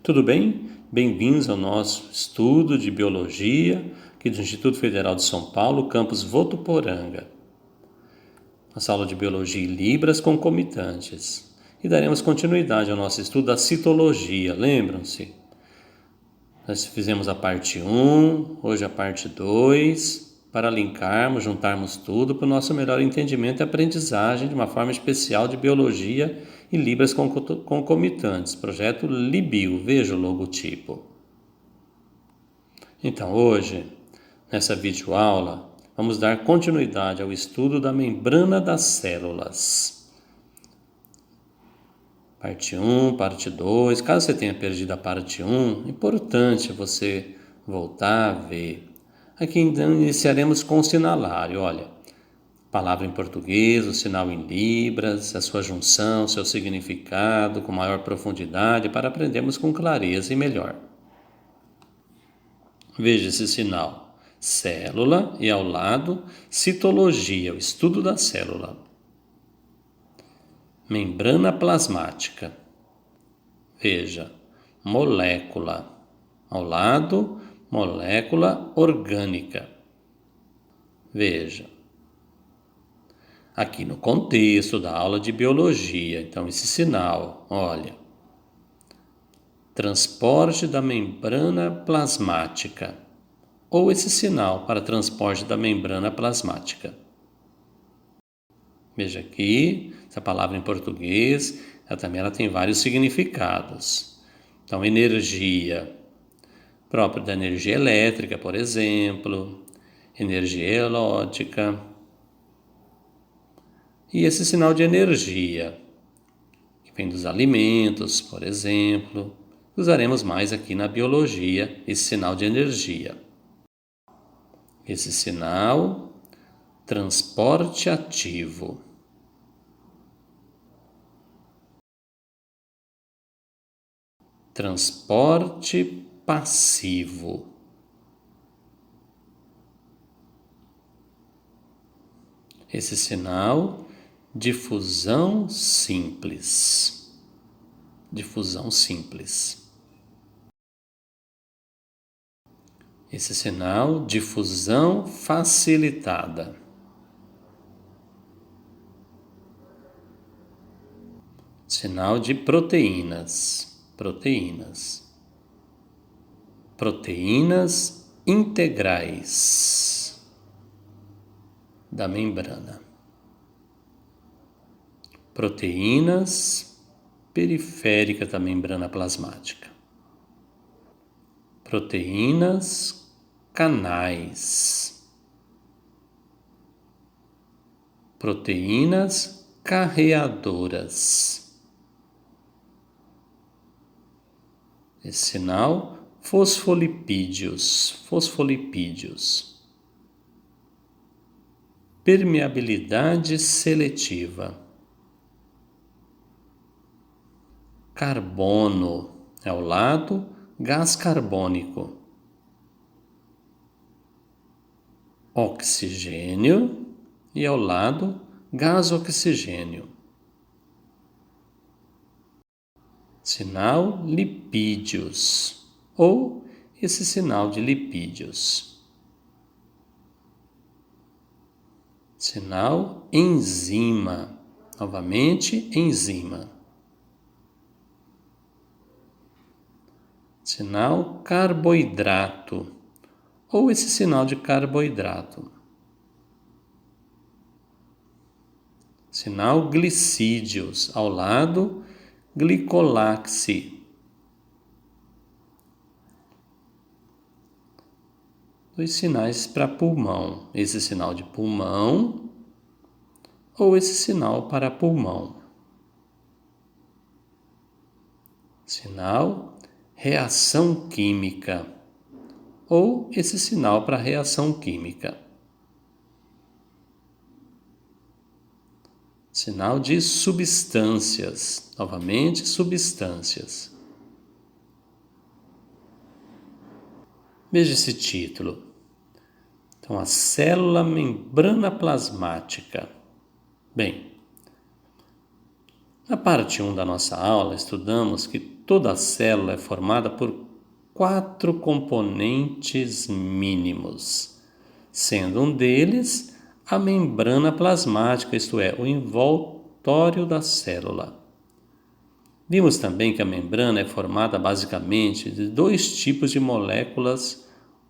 Tudo bem? Bem-vindos ao nosso estudo de Biologia aqui do Instituto Federal de São Paulo, campus Votuporanga. Nossa aula de Biologia e Libras concomitantes. E daremos continuidade ao nosso estudo da citologia, lembram-se? Nós fizemos a parte 1, hoje a parte 2, para linkarmos, juntarmos tudo para o nosso melhor entendimento e aprendizagem de uma forma especial de Biologia e Libras concomitantes, projeto Libio, veja o logotipo. Então, hoje, nessa videoaula, vamos dar continuidade ao estudo da membrana das células. Parte 1, parte 2. Caso você tenha perdido a parte 1, é importante você voltar a ver. Aqui então iniciaremos com o sinalário. Olha, palavra em português, o sinal em libras, a sua junção, seu significado com maior profundidade para aprendermos com clareza e melhor. Veja esse sinal, célula, e ao lado, citologia, o estudo da célula. Membrana plasmática. Veja, molécula. Ao lado, molécula orgânica. Veja. Aqui no contexto da aula de biologia, então esse sinal, olha. Transporte da membrana plasmática. Ou esse sinal para transporte da membrana plasmática. Veja aqui, essa palavra em português, ela tem vários significados. Então, energia, própria da energia elétrica, por exemplo, energia eólica. E esse sinal de energia, que vem dos alimentos, por exemplo, usaremos mais aqui na biologia, esse sinal de energia. Esse sinal, transporte ativo. Transporte passivo. Esse sinal, difusão simples. Difusão simples. Esse sinal, difusão facilitada. Sinal de proteínas. Proteínas integrais da membrana. Proteínas periféricas da membrana plasmática. Proteínas canais. Proteínas carreadoras. Esse sinal, fosfolipídios. Permeabilidade seletiva. Carbono, ao lado, gás carbônico. Oxigênio e ao lado, gás oxigênio. Sinal lipídios, ou esse sinal de lipídios. Sinal enzima, novamente enzima. Sinal carboidrato, ou esse sinal de carboidrato. Sinal glicídios, ao lado, glicolaxe. Dois sinais para pulmão, esse sinal de pulmão ou esse sinal para pulmão. Sinal reação química ou esse sinal para reação química. Sinal de substâncias, novamente substâncias. Veja esse título. Então, a célula membrana plasmática. Bem, na parte 1 da nossa aula, estudamos que toda a célula é formada por 4 componentes mínimos, sendo um deles a membrana plasmática, isto é, o envoltório da célula. Vimos também que a membrana é formada basicamente de 2 tipos de moléculas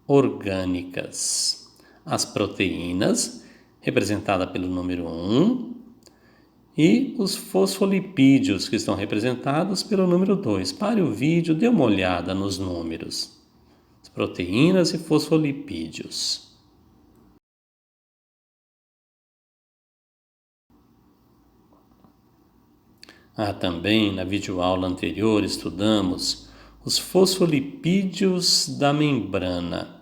orgânicas: as proteínas, representada pelo número 1, e os fosfolipídios, que estão representados pelo número 2. Pare o vídeo, dê uma olhada nos números. As proteínas e fosfolipídios. Também na videoaula anterior estudamos os fosfolipídios da membrana.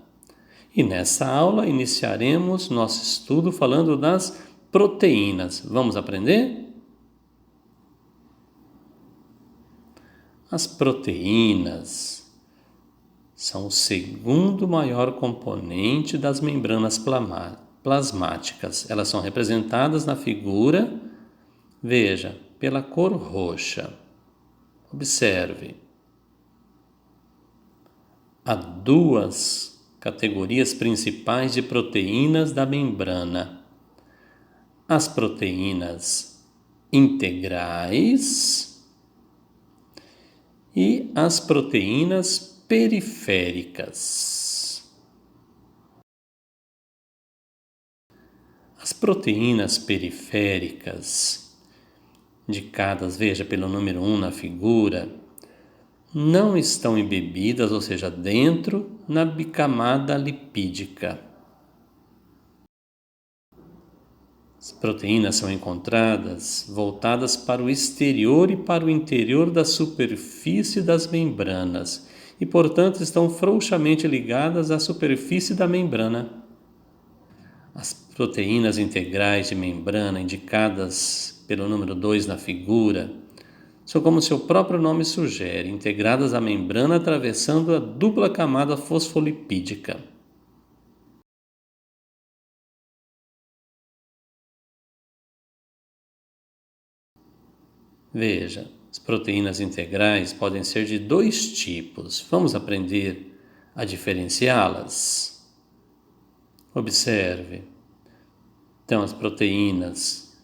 E nessa aula iniciaremos nosso estudo falando das proteínas. Vamos aprender? As proteínas são o segundo maior componente das membranas plasmáticas. Elas são representadas na figura, veja, pela cor roxa. Observe. Há 2 categorias principais de proteínas da membrana: as proteínas integrais e as proteínas periféricas. As proteínas periféricas, indicadas, veja, pelo número 1 na figura, não estão embebidas, ou seja, dentro, na bicamada lipídica. As proteínas são encontradas voltadas para o exterior e para o interior da superfície das membranas e, portanto, estão frouxamente ligadas à superfície da membrana. As proteínas integrais de membrana, indicadas pelo número 2 na figura, são, como seu próprio nome sugere, integradas à membrana atravessando a dupla camada fosfolipídica. Veja, as proteínas integrais podem ser de 2 tipos. Vamos aprender a diferenciá-las. Observe. Então, as proteínas.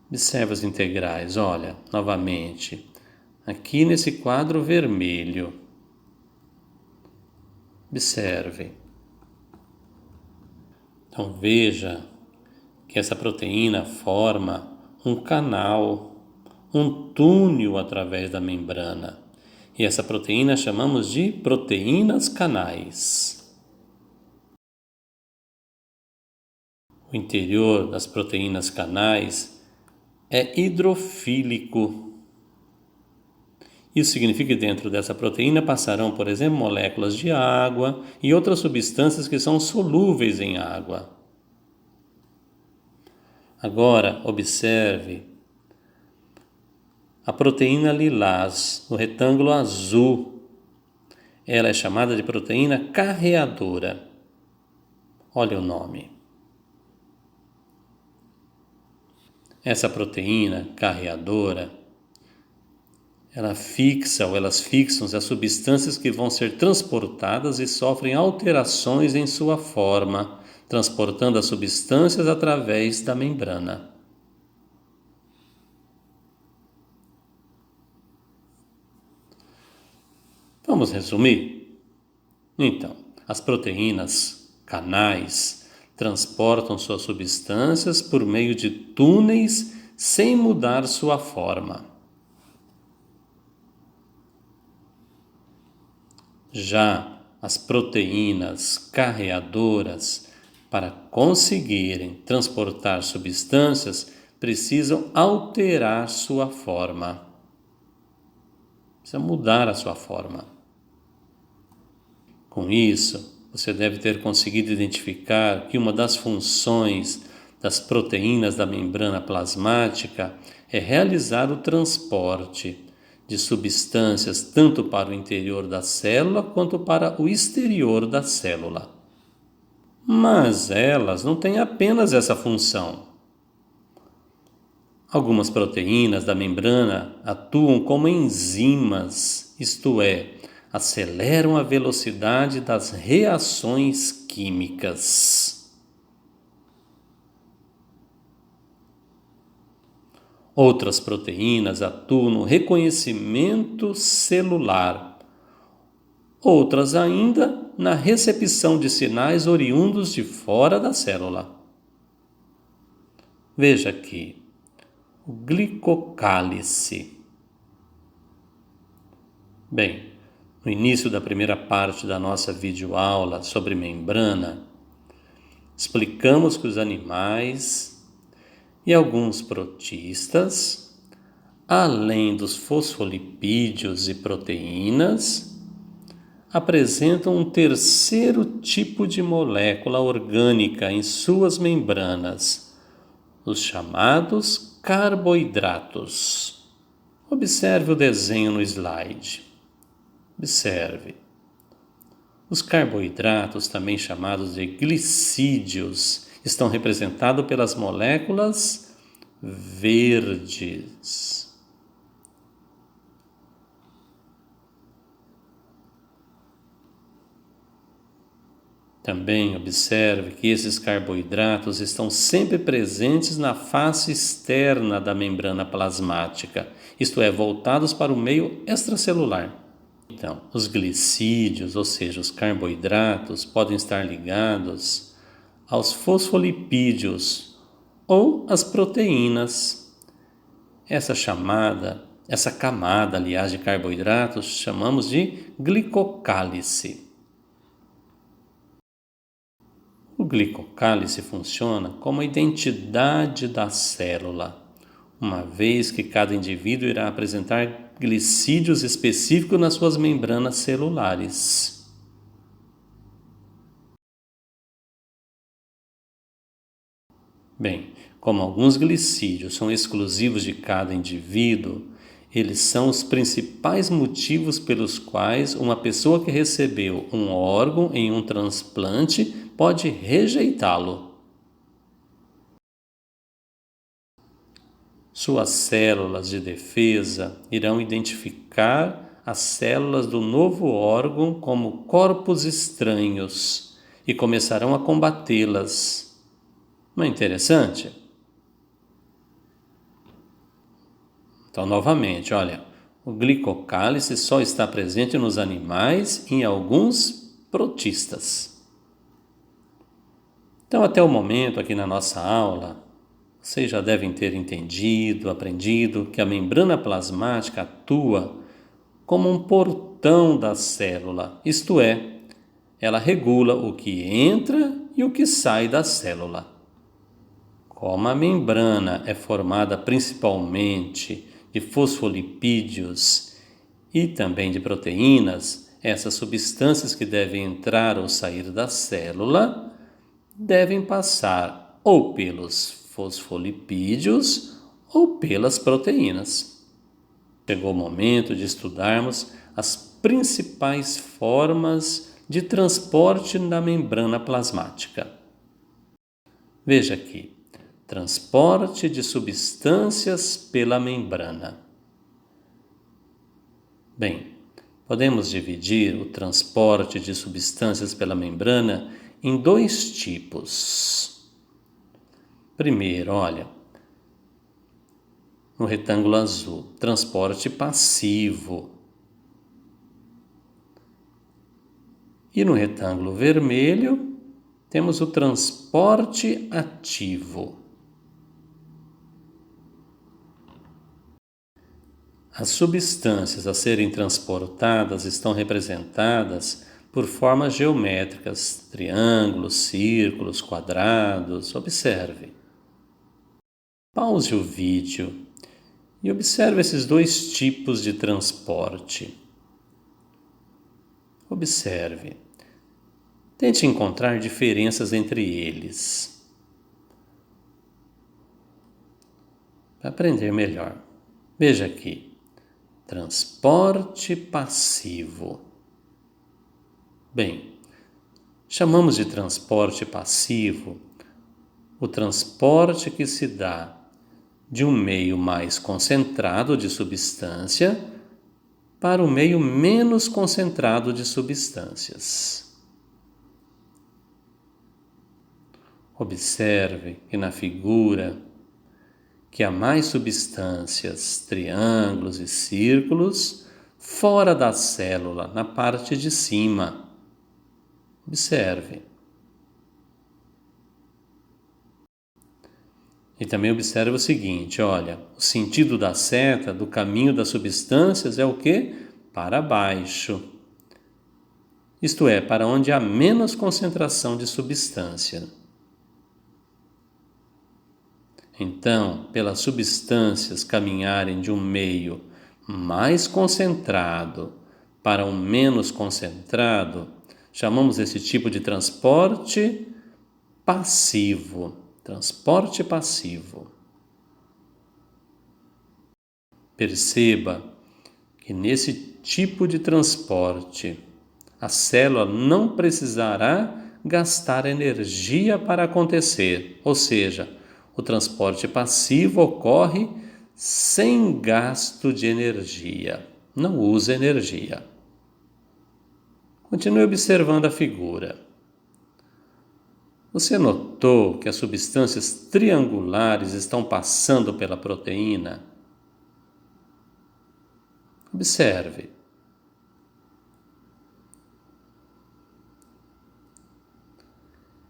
Observe as integrais. Olha, novamente, aqui nesse quadro vermelho. Observe. Então, veja que essa proteína forma um canal, um túnel através da membrana. E essa proteína chamamos de proteínas canais. O interior das proteínas canais é hidrofílico. Isso significa que dentro dessa proteína passarão, por exemplo, moléculas de água e outras substâncias que são solúveis em água. Agora, observe a proteína lilás, no retângulo azul. Ela é chamada de proteína carreadora. Olha o nome. Essa proteína carreadora, elas fixam as substâncias que vão ser transportadas e sofrem alterações em sua forma, transportando as substâncias através da membrana. Vamos resumir? Então, as proteínas canais transportam suas substâncias por meio de túneis sem mudar sua forma. Já as proteínas carreadoras, para conseguirem transportar substâncias, precisam alterar sua forma. Precisa mudar a sua forma. Com isso, você deve ter conseguido identificar que uma das funções das proteínas da membrana plasmática é realizar o transporte de substâncias tanto para o interior da célula quanto para o exterior da célula. Mas elas não têm apenas essa função. Algumas proteínas da membrana atuam como enzimas, isto é, aceleram a velocidade das reações químicas. Outras proteínas atuam no reconhecimento celular. Outras ainda na recepção de sinais oriundos de fora da célula. Veja aqui, o glicocálice. Bem, no início da primeira parte da nossa videoaula sobre membrana, explicamos que os animais e alguns protistas, além dos fosfolipídios e proteínas, apresentam um terceiro tipo de molécula orgânica em suas membranas, os chamados carboidratos. Observe o desenho no slide. Observe. Os carboidratos, também chamados de glicídios, estão representados pelas moléculas verdes. Também observe que esses carboidratos estão sempre presentes na face externa da membrana plasmática, isto é, voltados para o meio extracelular. Então, os glicídios, ou seja, os carboidratos, podem estar ligados aos fosfolipídios ou às proteínas. Essa camada, aliás, de carboidratos, chamamos de glicocálice. O glicocálice funciona como a identidade da célula, uma vez que cada indivíduo irá apresentar glicídios específicos nas suas membranas celulares. Bem, como alguns glicídios são exclusivos de cada indivíduo, eles são os principais motivos pelos quais uma pessoa que recebeu um órgão em um transplante pode rejeitá-lo. Suas células de defesa irão identificar as células do novo órgão como corpos estranhos e começarão a combatê-las. Não é interessante? Então, novamente, olha, o glicocálice só está presente nos animais e em alguns protistas. Então, até o momento aqui na nossa aula, vocês já devem ter aprendido que a membrana plasmática atua como um portão da célula, isto é, ela regula o que entra e o que sai da célula. Como a membrana é formada principalmente de fosfolipídios e também de proteínas, essas substâncias que devem entrar ou sair da célula devem passar ou pelos fosfolipídios ou pelas proteínas. Chegou o momento de estudarmos as principais formas de transporte na membrana plasmática. Veja aqui, transporte de substâncias pela membrana. Bem, podemos dividir o transporte de substâncias pela membrana em dois tipos. Primeiro, olha, no retângulo azul, transporte passivo. E no retângulo vermelho, temos o transporte ativo. As substâncias a serem transportadas estão representadas por formas geométricas, triângulos, círculos, quadrados. Observe. Pause o vídeo e observe esses dois tipos de transporte. Observe. Tente encontrar diferenças entre eles. Para aprender melhor, veja aqui. Transporte passivo. Bem, chamamos de transporte passivo o transporte que se dá de um meio mais concentrado de substância para o meio menos concentrado de substâncias. Observe que na figura que há mais substâncias, triângulos e círculos, fora da célula, na parte de cima. Observe. E também observe o seguinte, olha, o sentido da seta, do caminho das substâncias é o quê? Para baixo. Isto é, para onde há menos concentração de substância. Então, pelas substâncias caminharem de um meio mais concentrado para um menos concentrado, chamamos esse tipo de transporte passivo. Transporte passivo. Perceba que nesse tipo de transporte, a célula não precisará gastar energia para acontecer, ou seja, o transporte passivo ocorre sem gasto de energia, não usa energia. Continue observando a figura. Você notou que as substâncias triangulares estão passando pela proteína? Observe.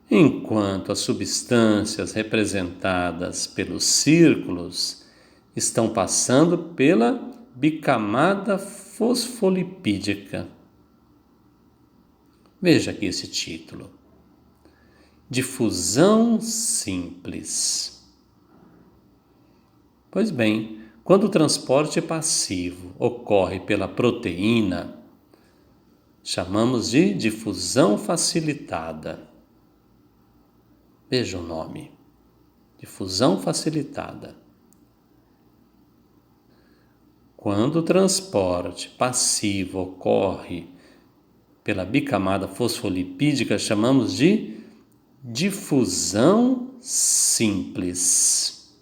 Enquanto as substâncias representadas pelos círculos estão passando pela bicamada fosfolipídica. Veja aqui esse título. Difusão simples. Pois bem, quando o transporte passivo ocorre pela proteína, chamamos de difusão facilitada. Veja o nome. Difusão facilitada. Quando o transporte passivo ocorre pela bicamada fosfolipídica, chamamos de difusão simples.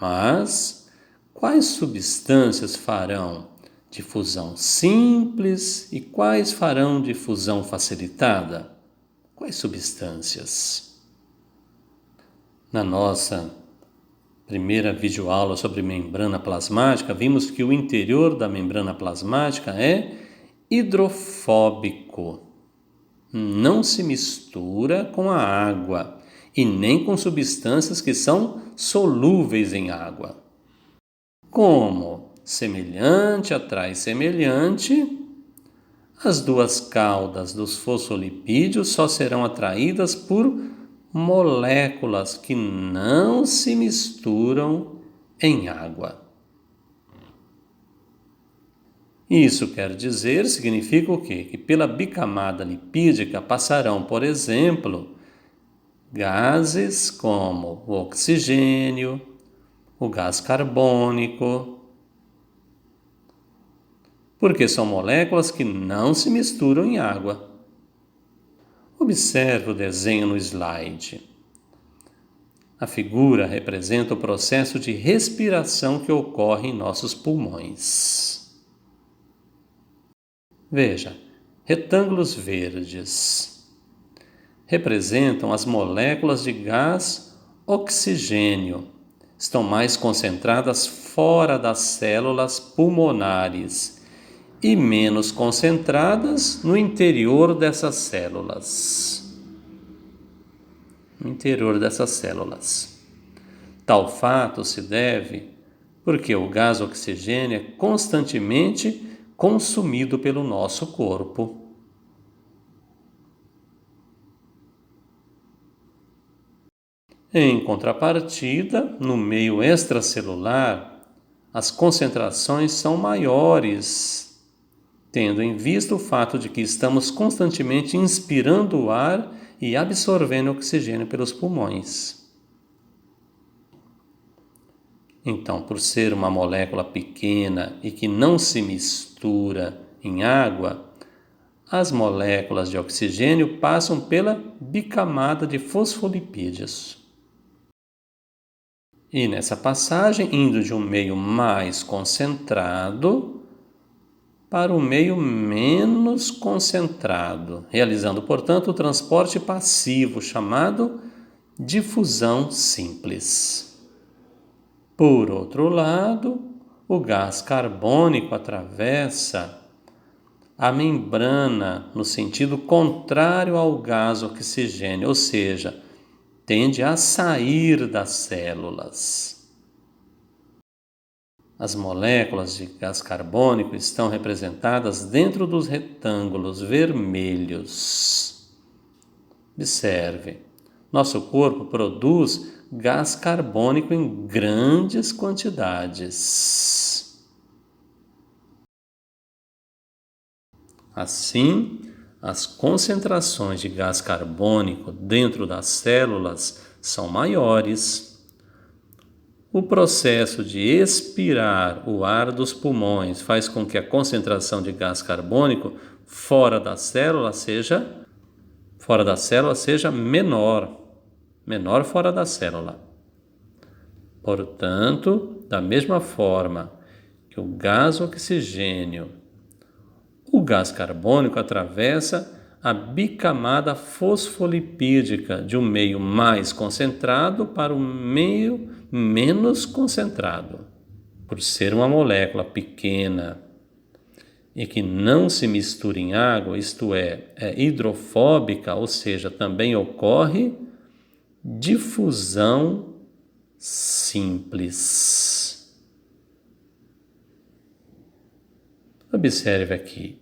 Mas quais substâncias farão difusão simples e quais farão difusão facilitada? Quais substâncias? Na nossa primeira videoaula sobre membrana plasmática, vimos que o interior da membrana plasmática é hidrofóbico. Não se mistura com a água e nem com substâncias que são solúveis em água. Como semelhante atrai semelhante, as duas caudas dos fosfolipídios só serão atraídas por moléculas que não se misturam em água. Isso quer dizer, significa o quê? Que pela bicamada lipídica passarão, por exemplo, gases como o oxigênio, o gás carbônico, porque são moléculas que não se misturam em água. Observe o desenho no slide. A figura representa o processo de respiração que ocorre em nossos pulmões. Veja, retângulos verdes representam as moléculas de gás oxigênio. Estão mais concentradas fora das células pulmonares e menos concentradas no interior dessas células. Tal fato se deve porque o gás oxigênio é constantemente consumido pelo nosso corpo. Em contrapartida, no meio extracelular, as concentrações são maiores, tendo em vista o fato de que estamos constantemente inspirando o ar e absorvendo oxigênio pelos pulmões. Então, por ser uma molécula pequena e que não se mistura em água, as moléculas de oxigênio passam pela bicamada de fosfolipídios. E nessa passagem, indo de um meio mais concentrado para o meio menos concentrado, realizando, portanto, o transporte passivo, chamado difusão simples. Por outro lado, o gás carbônico atravessa a membrana no sentido contrário ao gás oxigênio, ou seja, tende a sair das células. As moléculas de gás carbônico estão representadas dentro dos retângulos vermelhos. Observe, nosso corpo produz gás carbônico em grandes quantidades. Assim, as concentrações de gás carbônico dentro das células são maiores. O processo de expirar o ar dos pulmões faz com que a concentração de gás carbônico fora da célula seja menor fora da célula. Portanto, da mesma forma que o gás oxigênio, o gás carbônico atravessa a bicamada fosfolipídica de um meio mais concentrado para um meio menos concentrado. Por ser uma molécula pequena e que não se mistura em água, isto é hidrofóbica, ou seja, também ocorre difusão simples. Observe aqui.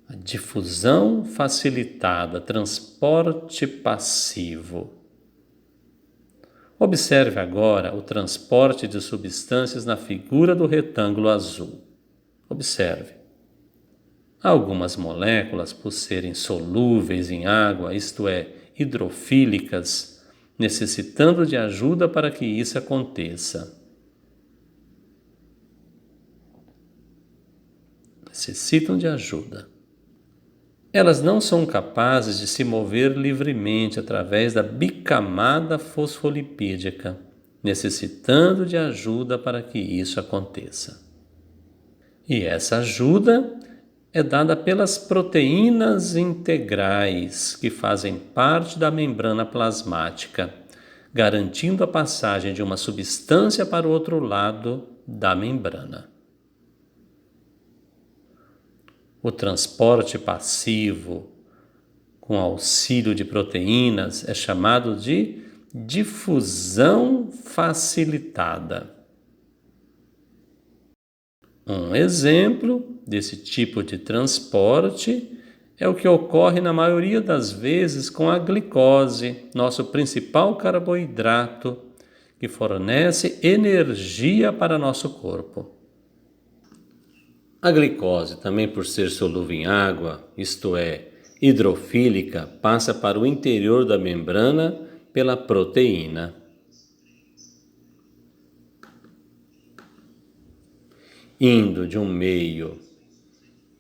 A difusão facilitada, transporte passivo. Observe agora o transporte de substâncias na figura do retângulo azul. Observe. Algumas moléculas, por serem solúveis em água, isto é, hidrofílicas, necessitando de ajuda para que isso aconteça. Necessitam de ajuda. Elas não são capazes de se mover livremente através da bicamada fosfolipídica, necessitando de ajuda para que isso aconteça. E essa ajuda é dada pelas proteínas integrais que fazem parte da membrana plasmática, garantindo a passagem de uma substância para o outro lado da membrana. O transporte passivo, com auxílio de proteínas, é chamado de difusão facilitada. Um exemplo desse tipo de transporte é o que ocorre na maioria das vezes com a glicose, nosso principal carboidrato, que fornece energia para nosso corpo. A glicose, também por ser solúvel em água, isto é, hidrofílica, passa para o interior da membrana pela proteína. Indo de um meio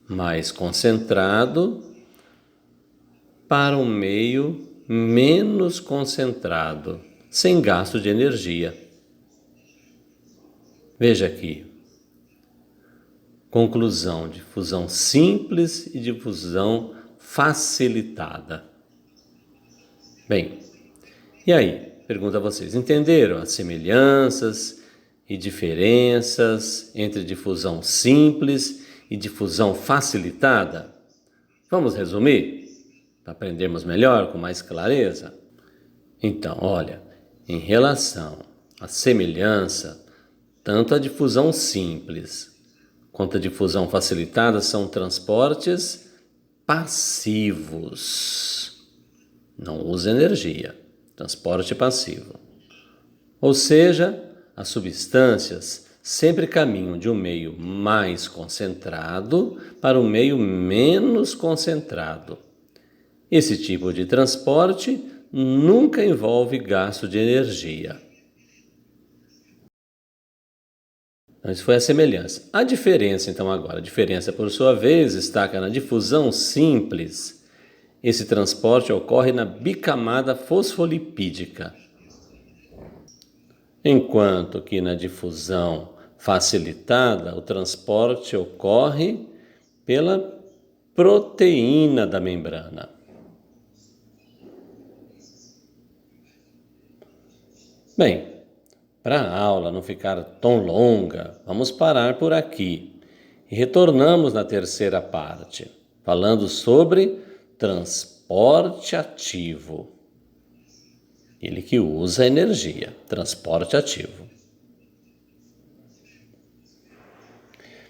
mais concentrado para um meio menos concentrado, sem gasto de energia. Veja aqui. Conclusão: difusão simples e difusão facilitada. Bem, e aí? Pergunto a vocês, entenderam as semelhanças e diferenças entre difusão simples e difusão facilitada? Vamos resumir? Para aprendermos melhor, com mais clareza? Então, olha, em relação à semelhança, tanto a difusão simples quanto a difusão facilitada são transportes passivos. Não usa energia. Transporte passivo. Ou seja, as substâncias sempre caminham de um meio mais concentrado para um meio menos concentrado. Esse tipo de transporte nunca envolve gasto de energia. Isso foi a semelhança. A diferença, então, agora. A diferença, por sua vez, está na difusão simples. Esse transporte ocorre na bicamada fosfolipídica. enquanto que na difusão facilitada o transporte ocorre pela proteína da membrana. Bem, para a aula não ficar tão longa, vamos parar por aqui e retornamos na terceira parte, falando sobre transporte ativo. Ele que usa energia, transporte ativo.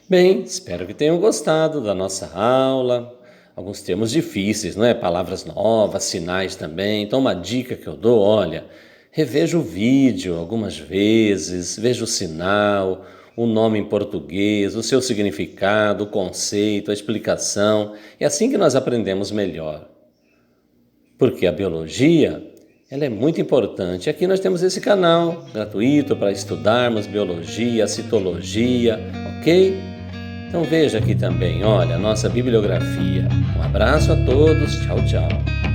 Bem, espero que tenham gostado da nossa aula. Alguns termos difíceis, não é? Palavras novas, sinais também. Então, uma dica que eu dou, olha, reveja o vídeo algumas vezes, veja o sinal, o nome em português, o seu significado, o conceito, a explicação. É assim que nós aprendemos melhor. Porque a biologia, ela é muito importante. Aqui nós temos esse canal gratuito para estudarmos biologia, citologia, ok? Então veja aqui também, olha, a nossa bibliografia. Um abraço a todos, tchau, tchau.